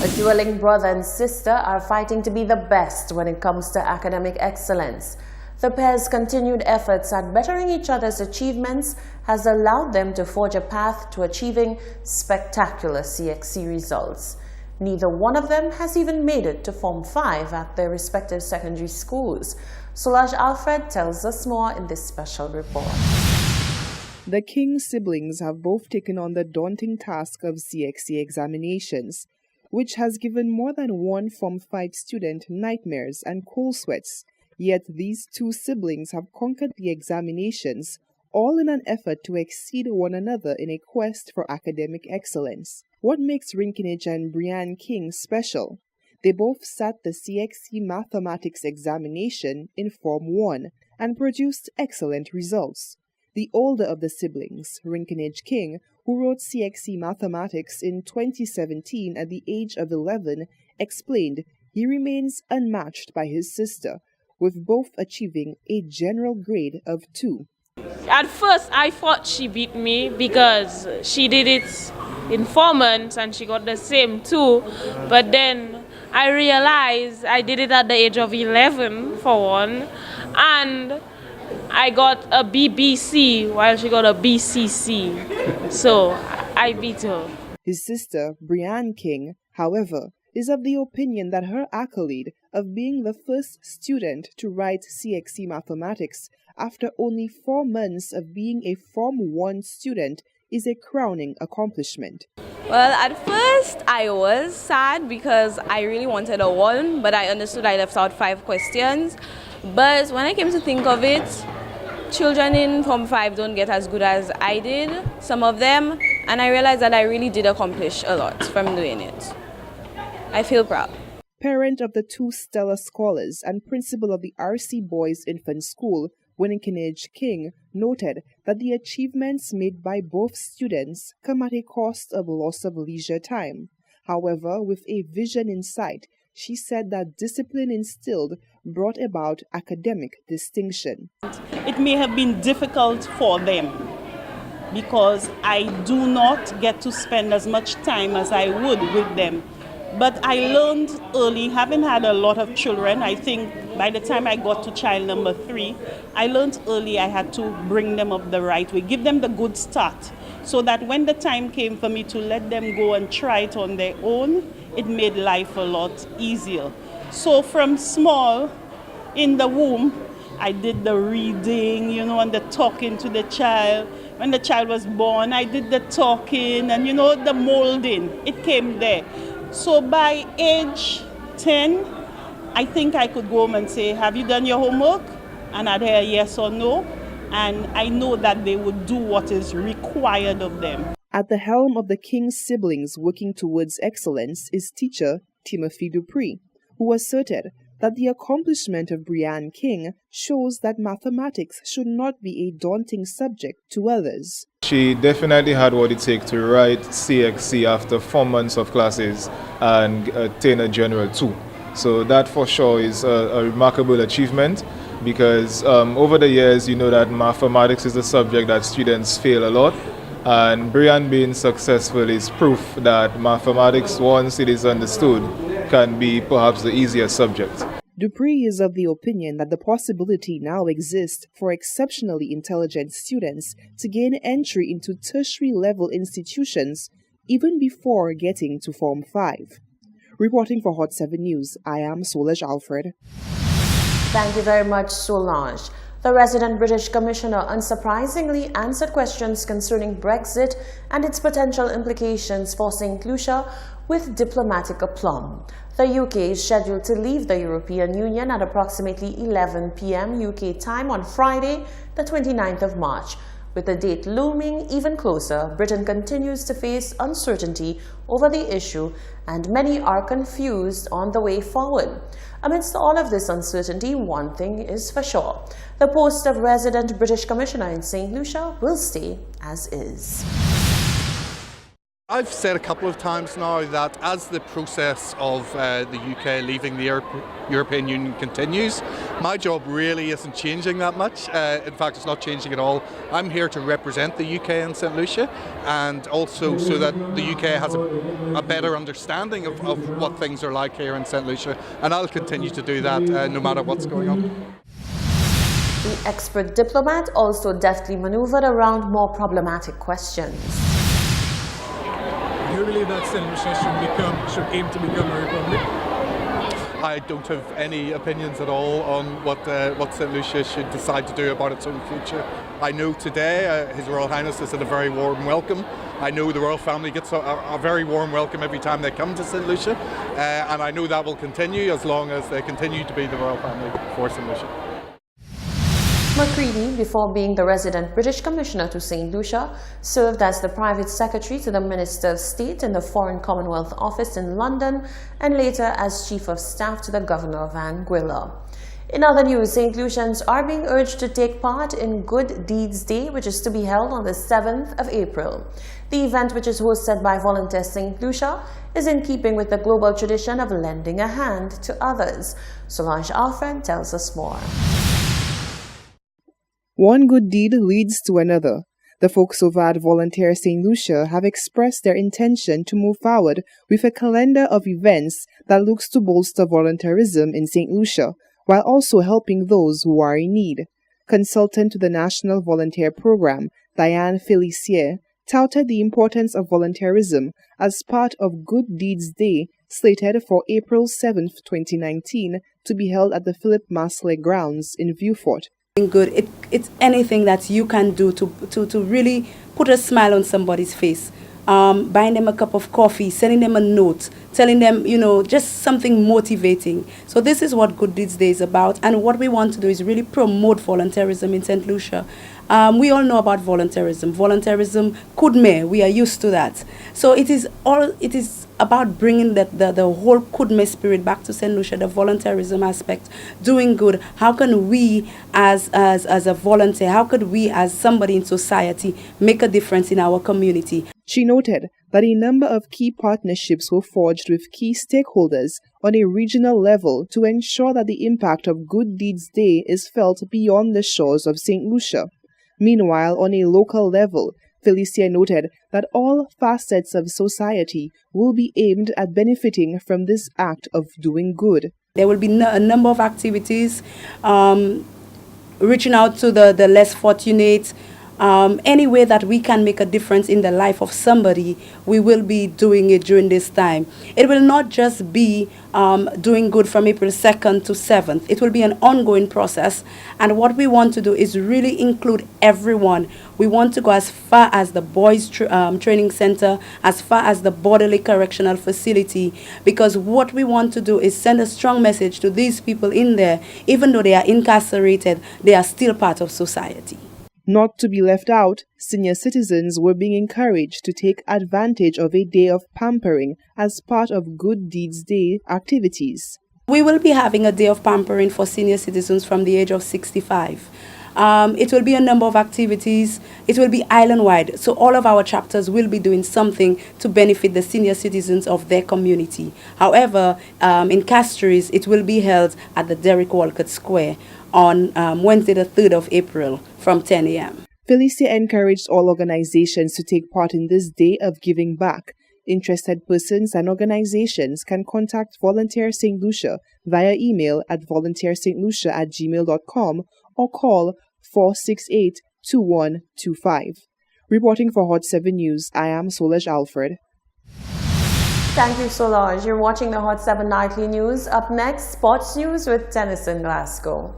A dueling brother and sister are fighting to be the best when it comes to academic excellence. The pair's continued efforts at bettering each other's achievements has allowed them to forge a path to achieving spectacular CXC results. Neither one of them has even made it to Form 5 at their respective secondary schools. Solange Alfred tells us more in this special report. The King siblings have both taken on the daunting task of CXC examinations, which has given more than one Form 5 student nightmares and cold sweats. Yet these two siblings have conquered the examinations, all in an effort to exceed one another in a quest for academic excellence. What makes Rinkinage and Brianne King special? They both sat the CXC mathematics examination in Form 1 and produced excellent results. The older of the siblings, Rinkinage King, who wrote CXC mathematics in 2017 at the age of 11, explained he remains unmatched by his sister, with both achieving a general grade of 2. At first, I thought she beat me because she did it in 4 months and she got the same 2. But then I realized I did it at the age of 11 for one, and I got a BBC while she got a BCC. So I beat her. His sister, Brianne King, however, is of the opinion that her accolade of being the first student to write CXC mathematics after only 4 months of being a Form 1 student is a crowning accomplishment. Well, at first I was sad because I really wanted a 1, but I understood I left out 5 questions. But when I came to think of it, children in Form 5 don't get as good as I did, some of them, and I realized that I really did accomplish a lot from doing it. I feel proud. Parent of the 2 stellar scholars and principal of the RC Boys Infant School, Rinkinage King, noted that the achievements made by both students come at a cost of loss of leisure time. However, with a vision in sight, she said that discipline instilled brought about academic distinction. It may have been difficult for them because I do not get to spend as much time as I would with them. But I learned early, having had a lot of children, I think by the time I got to child number 3, I learned early I had to bring them up the right way, give them the good start, so that when the time came for me to let them go and try it on their own, it made life a lot easier. So from small, in the womb, I did the reading, and the talking to the child. When the child was born, I did the talking and, the molding. It came there. So by age 10, I think I could go home and say, have you done your homework? And I'd hear yes or no. And I know that they would do what is required of them. At the helm of the King siblings working towards excellence is teacher Timothy Dupree, who asserted that the accomplishment of Brianne King shows that mathematics should not be a daunting subject to others. She definitely had what it takes to write CXC after 4 months of classes and attain a general 2. So that for sure is a remarkable achievement, because over the years, that mathematics is a subject that students fail a lot. And Brianne being successful is proof that mathematics, once it is understood, can be perhaps the easier subject. Dupree is of the opinion that the possibility now exists for exceptionally intelligent students to gain entry into tertiary level institutions even before getting to Form 5. Reporting for Hot 7 News, I am Solange Alfred. Thank you very much, Solange. The resident British Commissioner unsurprisingly answered questions concerning Brexit and its potential implications for St. Lucia with diplomatic aplomb. The UK is scheduled to leave the European Union at approximately 11 p.m. UK time on Friday, the 29th of March. With the date looming even closer, Britain continues to face uncertainty over the issue, and many are confused on the way forward. Amidst all of this uncertainty, one thing is for sure: the post of resident British Commissioner in St. Lucia will stay as is. I've said a couple of times now that as the process of the UK leaving the European Union continues, my job really isn't changing that much. In fact, it's not changing at all. I'm here to represent the UK in St Lucia, and also so that the UK has a better understanding of what things are like here in St Lucia, and I'll continue to do that no matter what's going on. The expert diplomat also deftly maneuvered around more problematic questions. Do you believe that St. Lucia should aim to become a republic? I don't have any opinions at all on what St Lucia should decide to do about its own future. I know today His Royal Highness has had a very warm welcome. I know the royal family gets a very warm welcome every time they come to St Lucia, and I know that will continue as long as they continue to be the royal family for St Lucia. Macready, before being the resident British Commissioner to St. Lucia, served as the private secretary to the Minister of State in the Foreign Commonwealth Office in London and later as Chief of Staff to the Governor of Anguilla. In other news, St. Lucians are being urged to take part in Good Deeds Day, which is to be held on the 7th of April. The event, which is hosted by Volunteer St. Lucia, is in keeping with the global tradition of lending a hand to others. Solange Alfred tells us more. One good deed leads to another. The folks over at Volunteer St. Lucia have expressed their intention to move forward with a calendar of events that looks to bolster volunteerism in St. Lucia, while also helping those who are in need. Consultant to the National Volunteer Program, Diane Felicier, touted the importance of volunteerism as part of Good Deeds Day, slated for April 7, 2019, to be held at the Philip Masley Grounds in Vieux-Fort. Good. It's anything that you can do to really put a smile on somebody's face. Buying them a cup of coffee, sending them a note, telling them, just something motivating. So this is what Good Deeds Day is about, and what we want to do is really promote volunteerism in St. Lucia. We all know about volunteerism. Volunteerism, kudme, we are used to that. So it is about bringing the whole kudme spirit back to St. Lucia, the volunteerism aspect, doing good. How can we as a volunteer, how could we as somebody in society make a difference in our community? She noted that a number of key partnerships were forged with key stakeholders on a regional level to ensure that the impact of Good Deeds Day is felt beyond the shores of St. Lucia. Meanwhile, on a local level, Felicia noted that all facets of society will be aimed at benefiting from this act of doing good. There will be a number of activities, reaching out to the less fortunate. Any way that we can make a difference in the life of somebody, we will be doing it during this time. It will not just be doing good from April 2nd to 7th. It will be an ongoing process. And what we want to do is really include everyone. We want to go as far as the Boys Training Center, as far as the Borderley Correctional Facility, because what we want to do is send a strong message to these people in there. Even though they are incarcerated, they are still part of society. Not to be left out, senior citizens were being encouraged to take advantage of a day of pampering as part of Good Deeds Day activities. We will be having a day of pampering for senior citizens from the age of 65. It will be a number of activities. It will be island-wide, so all of our chapters will be doing something to benefit the senior citizens of their community. However, in Castries, it will be held at the Derrick Walcott Square on Wednesday the 3rd of April from 10 a.m. Felicia encouraged all organizations to take part in this day of giving back. Interested persons and organizations can contact Volunteer St. Lucia via email at volunteerstlucia@gmail.com or call 468-2125. Reporting for Hot 7 News, I am Solange Alfred. Thank you, Solange. You're watching the Hot 7 Nightly News. Up next, sports news with Tennyson Glasgow.